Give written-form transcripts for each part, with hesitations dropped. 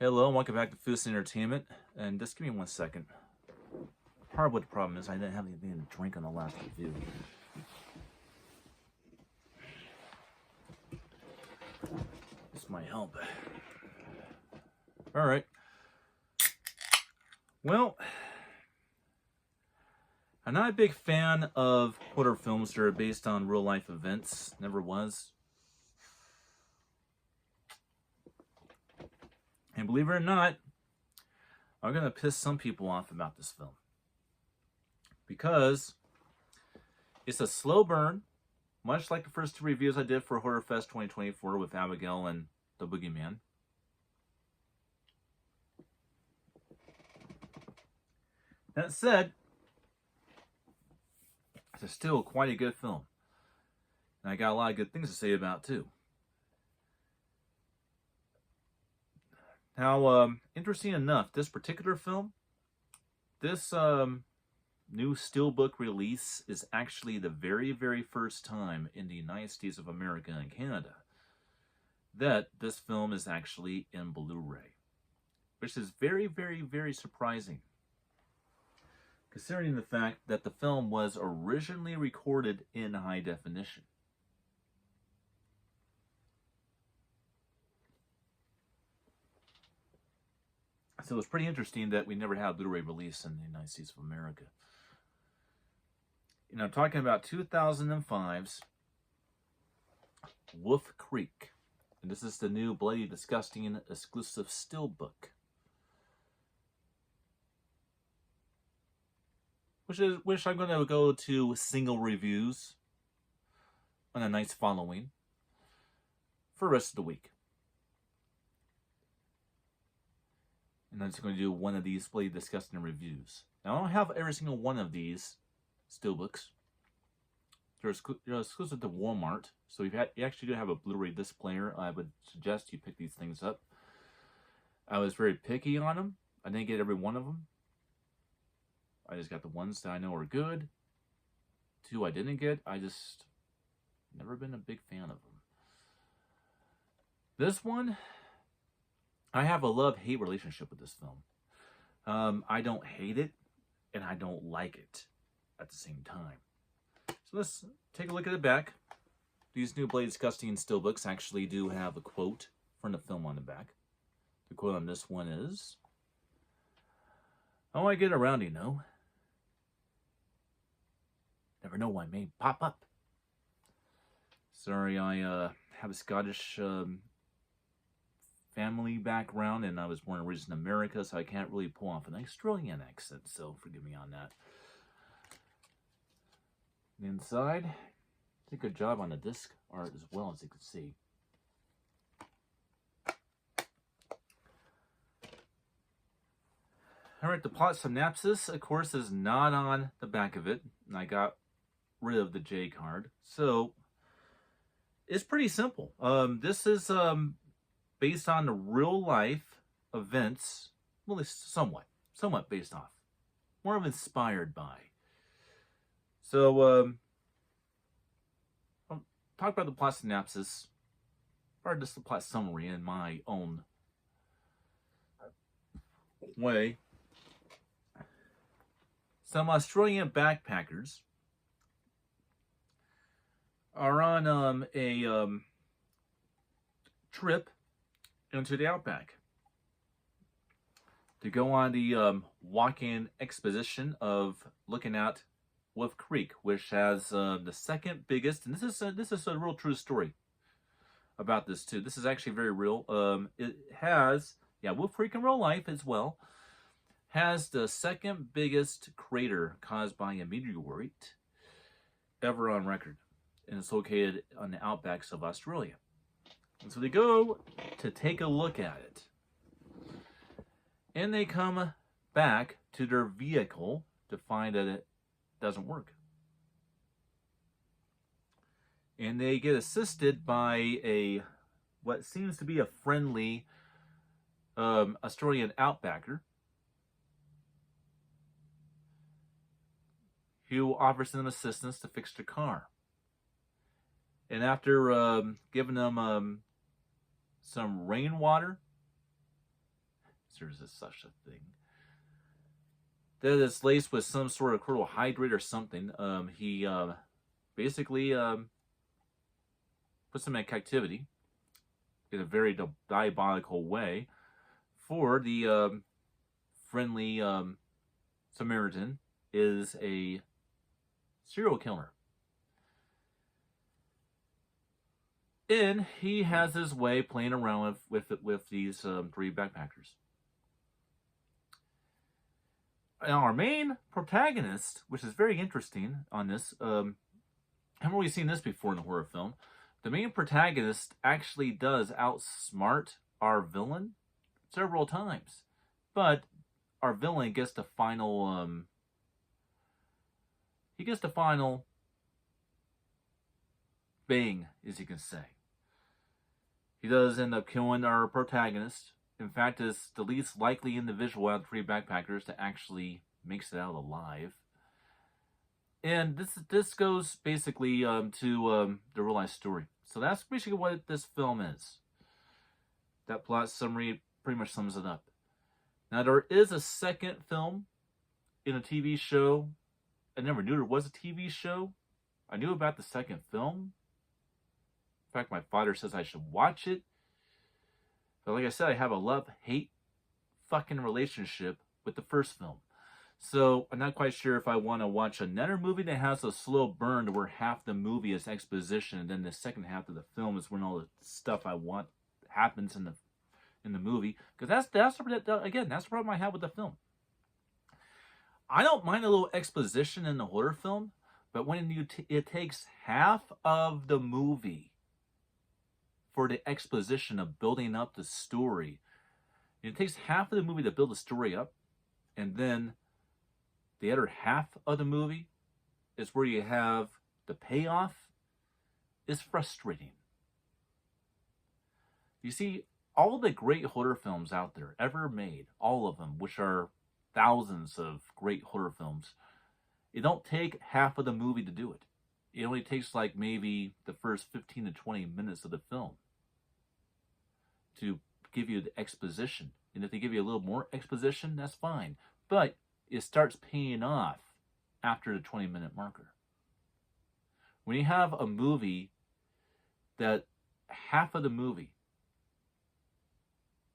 Hello, and welcome back to Food Entertainment. And just give me 1 second. Part of what the problem is, I didn't have anything to drink on the last review. This might help. Alright. Well, I'm not a big fan of horror films that are based on real life events. Never was. And believe it or not, I'm going to piss some people off about this film. Because it's a slow burn, much like the first two reviews I did for Horror Fest 2024 with Abigail and the Boogeyman. That said, it's still quite a good film. And I got a lot of good things to say about it too. Now, interesting enough, this particular film, this new steelbook release is actually the very, very first time in the United States of America and Canada that this film is actually in Blu-ray, which is very, very, very surprising, considering the fact that the film was originally recorded in high definition. So it's pretty interesting that we never had a Blu-ray release in the United States of America. You know, I'm talking about 2005's Wolf Creek. And this is the new Bloody Disgusting exclusive steelbook. Which I'm going to go to single reviews on the nights following for the rest of the week. And I'm just going to do one of these Bloody Disgusting reviews. Now, I don't have every single one of these steelbooks. They're exclusive to Walmart. So you actually do have a Blu-ray disc player. I would suggest you pick these things up. I was very picky on them. I didn't get every one of them. I just got the ones that I know are good. Two I didn't get. I just never been a big fan of them. This one, I have a love-hate relationship with this film. I don't hate it, and I don't like it at the same time. So let's take a look at the back. These new Bloody Disgusting steelbooks actually do have a quote from the film on the back. The quote on this one is, "Oh, I get around, you know. Never know why may pop up." Sorry, I have a Scottish family background, and I was born and raised in America, so I can't really pull off an Australian accent, so forgive me on that. The inside, did a good job on the disc art as well, as you can see. Alright, the plot synopsis, of course, is not on the back of it, and I got rid of the J card, so it's pretty simple. This is based on the real life events, well, somewhat based off, more of inspired by. So, I'll talk about the plot synopsis, or just the plot summary in my own way. Some Australian backpackers are on a trip into the outback to go on the walk-in exposition of looking at Wolf Creek, which has the second biggest, and this is a real true story about this too. This is actually very real. It has, Wolf Creek in real life as well, has the second biggest crater caused by a meteorite ever on record, and it's located on the outbacks of Australia. And so they go to take a look at it, and they come back to their vehicle to find that it doesn't work. And they get assisted by what seems to be a friendly Australian outbacker who offers them assistance to fix their car. And after giving them some rainwater There's such a thing. That is laced with some sort of carbohydrate or something. He basically puts him in captivity in a very diabolical way for the friendly Samaritan is a serial killer. And he has his way playing around with these 3 backpackers. And our main protagonist, which is very interesting on this, haven't really seen this before in a horror film. The main protagonist actually does outsmart our villain several times, but our villain gets the final. He gets the final bang, as you can say. He does end up killing our protagonist. In fact, is the least likely individual out of the 3 backpackers to actually makes it out alive. And this goes basically to the real life story. So that's basically what this film is. That plot summary pretty much sums it up. Now there is a second film in a TV show. I never knew there was a TV show. I knew about the second film. In fact, my father says I should watch it. But like I said, I have a love-hate fucking relationship with the first film. So I'm not quite sure if I want to watch another movie that has a slow burn to where half the movie is exposition and then the second half of the film is when all the stuff I want happens in the movie. Because that's the problem I have with the film. I don't mind a little exposition in the horror film, but when it takes half of the movie for the exposition of building up the story. It takes half of the movie to build the story up, and then the other half of the movie is where you have the payoff. Is frustrating. You see, all the great horror films out there ever made, all of them, which are thousands of great horror films, it don't take half of the movie to do it. It only takes like maybe the first 15 to 20 minutes of the film to give you the exposition. And if they give you a little more exposition, that's fine. But it starts paying off after the 20-minute marker. When you have a movie that half of the movie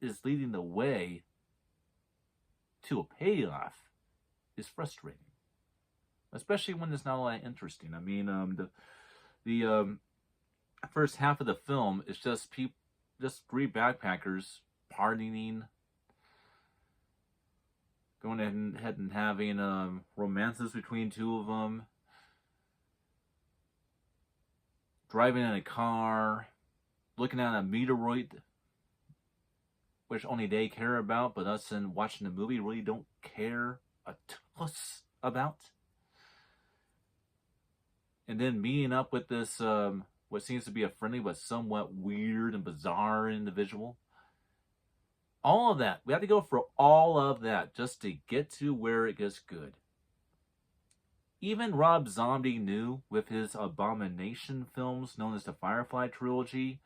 is leading the way to a payoff, is frustrating. Especially when it's not all that interesting. I mean, the first half of the film is just 3 backpackers partying, going ahead and having romances between 2 of them, driving in a car, looking at a meteoroid, which only they care about, but us in watching the movie really don't care a tuss about. And then meeting up with this, what seems to be a friendly but somewhat weird and bizarre individual. All of that. We have to go for all of that just to get to where it gets good. Even Rob Zombie knew with his Abomination films, known as the Firefly Trilogy,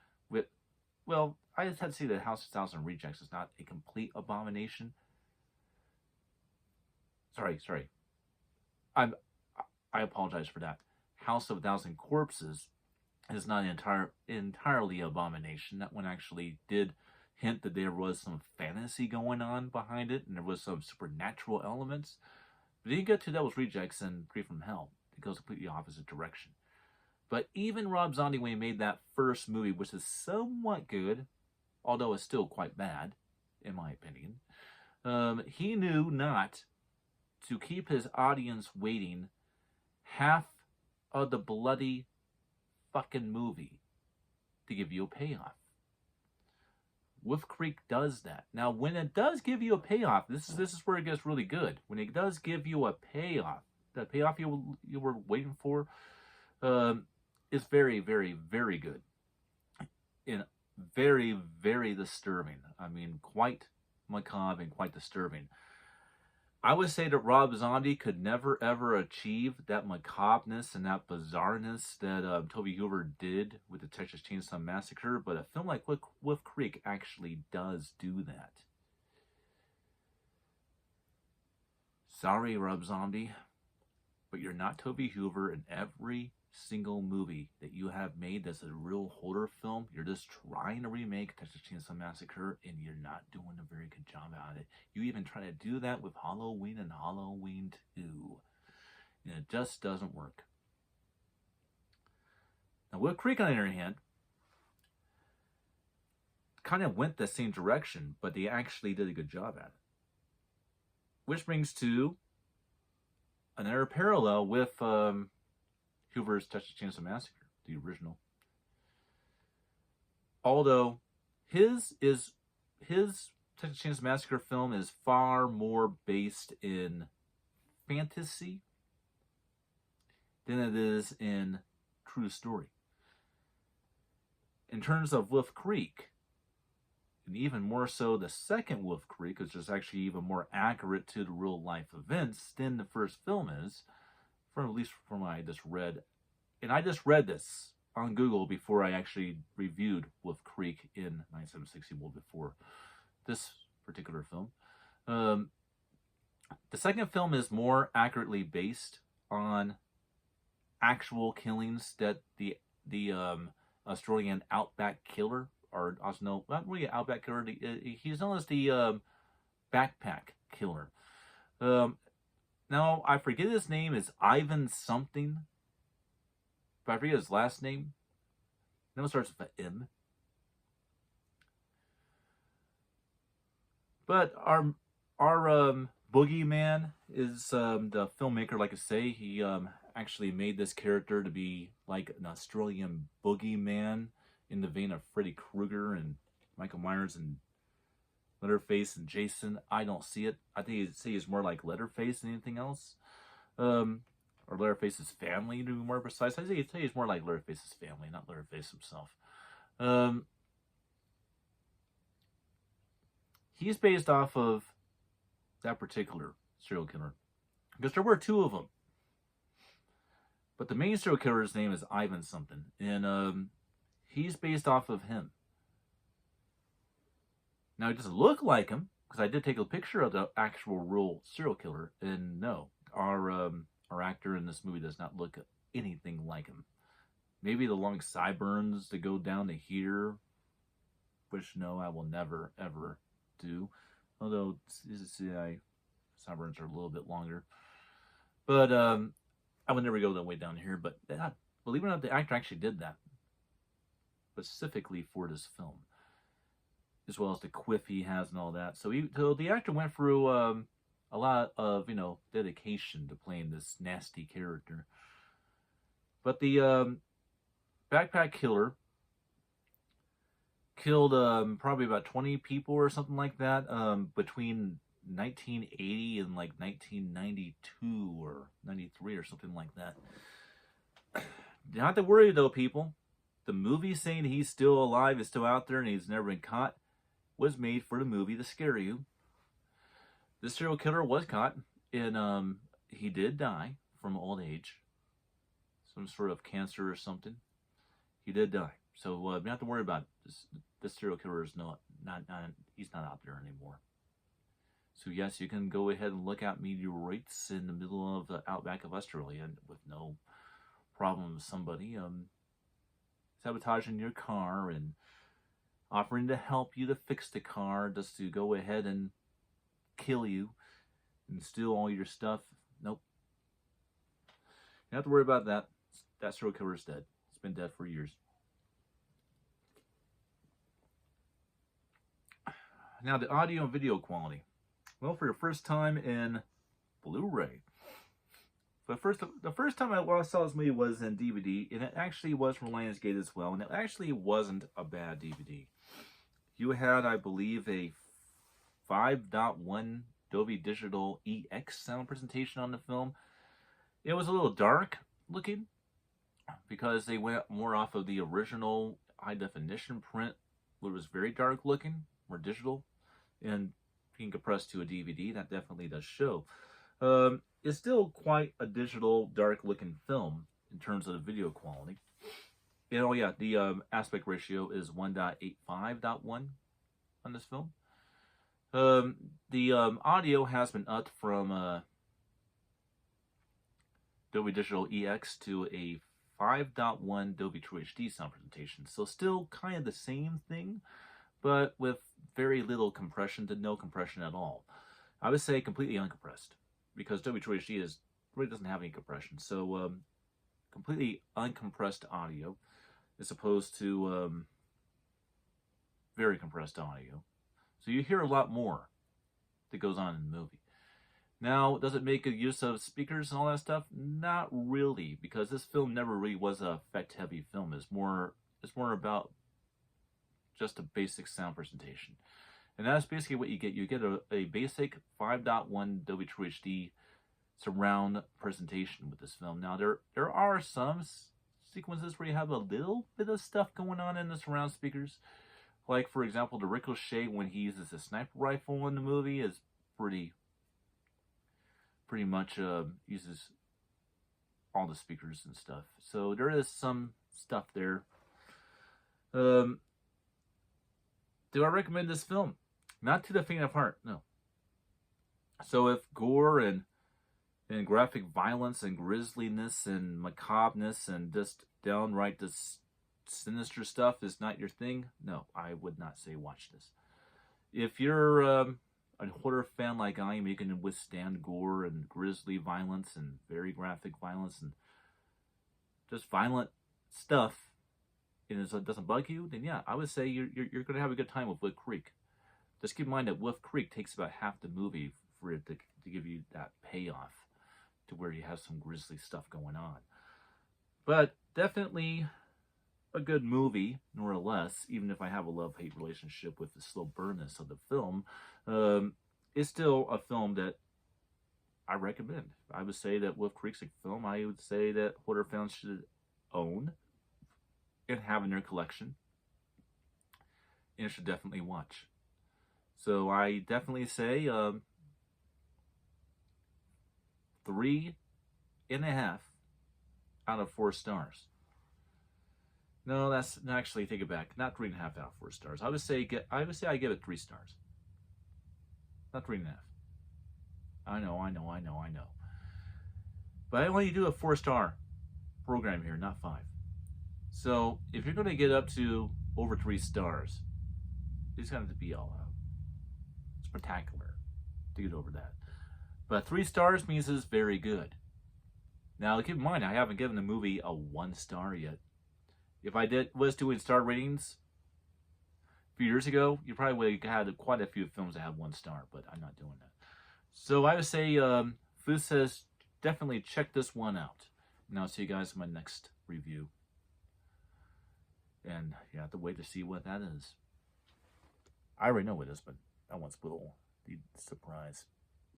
I just had to say that House of Thousand Rejects is not a complete abomination. Sorry. I apologize for that. House of a Thousand Corpses is not entirely abomination. That one actually did hint that there was some fantasy going on behind it, and there was some supernatural elements. But then you get to Devil's Rejects and Free from Hell. It goes completely opposite direction. But even Rob Zombie, when he made that first movie, which is somewhat good, although it's still quite bad, in my opinion, he knew not to keep his audience waiting half of the bloody fucking movie to give you a payoff. Wolf Creek does that. Now, when it does give you a payoff, this is where it gets really good. When it does give you a payoff, the payoff you were waiting for, is very, very, very good. And very, very disturbing. I mean, quite macabre and quite disturbing. I would say that Rob Zombie could never, ever achieve that macabreness and that bizarreness that Tobe Hooper did with the Texas Chainsaw Massacre, but a film like Wolf Creek actually does do that. Sorry, Rob Zombie, but you're not Toby Hoover in every single movie that you have made that's a real horror film. You're just trying to remake Texas Chainsaw Massacre, and you're not doing a very good job at it. You even try to do that with Halloween and Halloween 2, and it just doesn't work. Now, Wolf Creek, on the other hand, kind of went the same direction, but they actually did a good job at it. Which brings to another parallel with Hoover's Texas Chainsaw Massacre, the original. Although his Texas Chainsaw Massacre film is far more based in fantasy than it is in true story. In terms of Wolf Creek, and even more so the second Wolf Creek, which is actually even more accurate to the real life events than the first film is, at least from what I just read. And I just read this on Google before I actually reviewed Wolf Creek in 1960, well before this particular film. The second film is more accurately based on actual killings that the Australian outback killer, or also no, not really an outback killer. He's known as the backpack killer. Now I forget his name. Is Ivan something, but I forget his last name. No, it starts with an M. But our boogeyman is the filmmaker. Like I say, he actually made this character to be like an Australian boogeyman in the vein of Freddy Krueger and Michael Myers and Leatherface and Jason. I don't see it. I think he'd say he's more like Leatherface than anything else. Or Leatherface's family, to be more precise. I'd say he's more like Leatherface's family, not Leatherface himself. He's based off of that particular serial killer, because there were two of them. But the main serial killer's name is Ivan something, and he's based off of him. Now, he doesn't look like him, because I did take a picture of the actual real serial killer, and no, our actor in this movie does not look anything like him. Maybe the long sideburns that go down to here, which no, I will never, ever do. Although, sideburns are a little bit longer. But, I would never go that way down here, but believe it or not, the actor actually did that. Specifically for this film. As well as the quiff he has and all that. So the actor went through a lot of, dedication to playing this nasty character. But the backpack killer killed probably about 20 people or something like that between 1980 and like 1992 or 93 or something like that. Not to worry though, people. The movie saying he's still alive, is still out there, and he's never been caught, was made for the movie to scare you. This serial killer was caught, and he did die from old age. Some sort of cancer or something. He did die. So you don't have to worry about it. This serial killer is not he's not out there anymore. So yes, you can go ahead and look at meteorites in the middle of the outback of Australia with no problem with somebody sabotaging your car and offering to help you to fix the car just to go ahead and kill you and steal all your stuff. Nope. You don't have to worry about that. That serial killer is dead. It's been dead for years. Now, the audio and video quality. Well, for the first time in Blu-ray. The first time I saw this movie was in DVD, and it actually was from Lionsgate as well, and it actually wasn't a bad DVD. You had, I believe, a 5.1 Dolby Digital EX sound presentation on the film. It was a little dark looking, because they went more off of the original high-definition print, which was very dark looking, more digital, and being compressed to a DVD, that definitely does show. It's still quite a digital, dark-looking film in terms of the video quality. And oh yeah, the aspect ratio is 1.85.1 on this film. The audio has been upped from Dolby Digital EX to a 5.1 Dolby True HD sound presentation. So still kind of the same thing, but with very little compression to no compression at all. I would say completely uncompressed, because Dolby True HD really doesn't have any compression. So completely uncompressed audio as opposed to very compressed audio. So you hear a lot more that goes on in the movie. Now, does it make a use of speakers and all that stuff? Not really, because this film never really was a effect-heavy film. It's more about just a basic sound presentation. And that's basically what you get. You get a basic 5.1 Dolby True HD surround presentation with this film. Now, there are some sequences where you have a little bit of stuff going on in the surround speakers. Like, for example, the ricochet when he uses a sniper rifle in the movie is pretty much uses all the speakers and stuff. So there is some stuff there. Do I recommend this film? Not to the faint of heart, no. So if gore and graphic violence and grisliness and macabreness and just downright this sinister stuff is not your thing, no, I would not say watch this. If you're a horror fan like I am, you can withstand gore and grisly violence and very graphic violence and just violent stuff, and it doesn't bug you, then yeah, I would say you're going to have a good time with Wolf Creek. Just keep in mind that Wolf Creek takes about half the movie for it to give you that payoff to where you have some grisly stuff going on. But definitely a good movie, nor less, even if I have a love-hate relationship with the slow burnness of the film. It's still a film that I recommend. I would say that Wolf Creek's a film I would say that horror fans should own and have in their collection, and should definitely watch. So I definitely say 3.5 out of 4 stars. No, that's actually, take it back. Not 3.5 out of 4 stars. I would say I give it 3 stars. Not 3.5. I know. But I only do a 4-star program here, not 5. So if you're going to get up to over 3 stars, it's going to be all out. Spectacular to get over that. But 3 stars means it's very good. Now keep in mind, I haven't given the movie a 1 star yet. If I was doing star ratings a few years ago, you probably would have had quite a few films that have 1 star, but I'm not doing that. So I would say, Fu says, definitely check this one out. And I'll see you guys in my next review. And you have to wait to see what that is. I already know what it is, but I won't spoil the surprise.